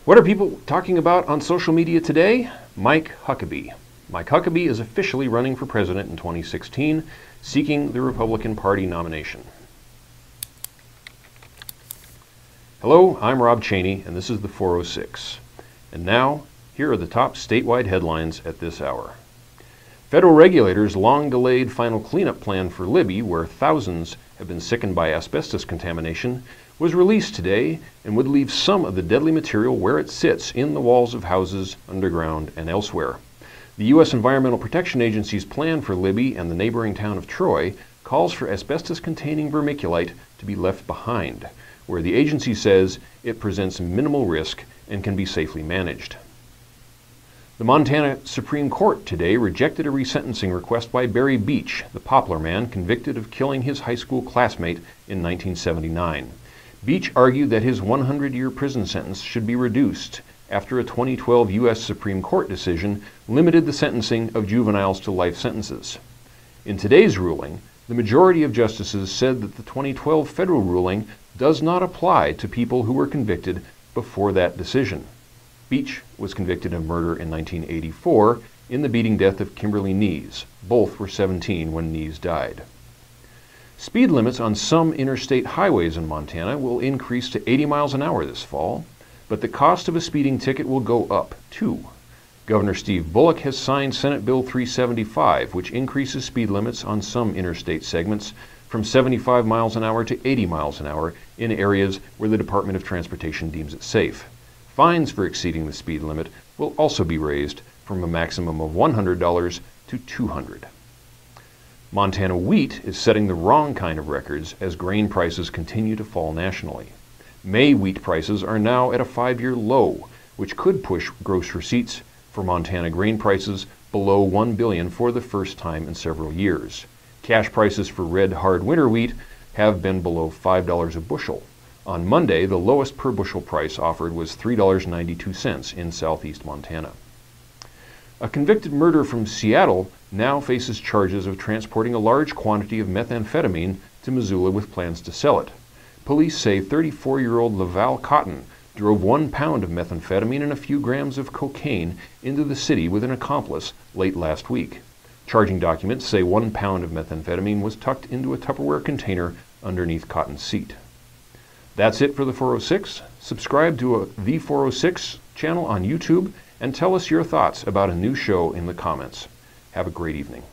What are people talking about on social media today? Mike Huckabee. Mike Huckabee is officially running for president in 2016, seeking the Republican Party nomination. Hello, I'm Robe Chaney, and this is the 406. And now, here are the top statewide headlines at this hour. Federal regulators' long-delayed final cleanup plan for Libby, where thousands have been sickened by asbestos contamination, was released today and would leave some of the deadly material where it sits in the walls of houses, underground, and elsewhere. The U.S. Environmental Protection Agency's plan for Libby and the neighboring town of Troy calls for asbestos-containing vermiculite to be left behind, where the agency says it presents minimal risk and can be safely managed. The Montana Supreme Court today rejected a resentencing request by Barry Beach, the Poplar man convicted of killing his high school classmate in 1979. Beach argued that his 100-year prison sentence should be reduced after a 2012 U.S. Supreme Court decision limited the sentencing of juveniles to life sentences. In today's ruling, the majority of justices said that the 2012 federal ruling does not apply to people who were convicted before that decision. Beach was convicted of murder in 1984 in the beating death of Kimberly Nees. Both were 17 when Nees died. Speed limits on some interstate highways in Montana will increase to 80 miles an hour this fall, but the cost of a speeding ticket will go up too. Governor Steve Bullock has signed Senate Bill 375, which increases speed limits on some interstate segments from 75 miles an hour to 80 miles an hour in areas where the Department of Transportation deems it safe. Fines for exceeding the speed limit will also be raised from a maximum of $100 to $200. Montana wheat is setting the wrong kind of records as grain prices continue to fall nationally. May wheat prices are now at a 5-year low, which could push gross receipts for Montana grain prices below $1 billion for the first time in several years. Cash prices for red hard winter wheat have been below $5 a bushel. On Monday, the lowest per bushel price offered was $3.92 in southeast Montana. A convicted murderer from Seattle now faces charges of transporting a large quantity of methamphetamine to Missoula with plans to sell it. Police say 34-year-old Laval Cotton drove 1 pound of methamphetamine and a few grams of cocaine into the city with an accomplice late last week. Charging documents say 1 pound of methamphetamine was tucked into a Tupperware container underneath Cotton's seat. That's it for the 406. Subscribe to the 406 channel on YouTube and tell us your thoughts about a new show in the comments. Have a great evening.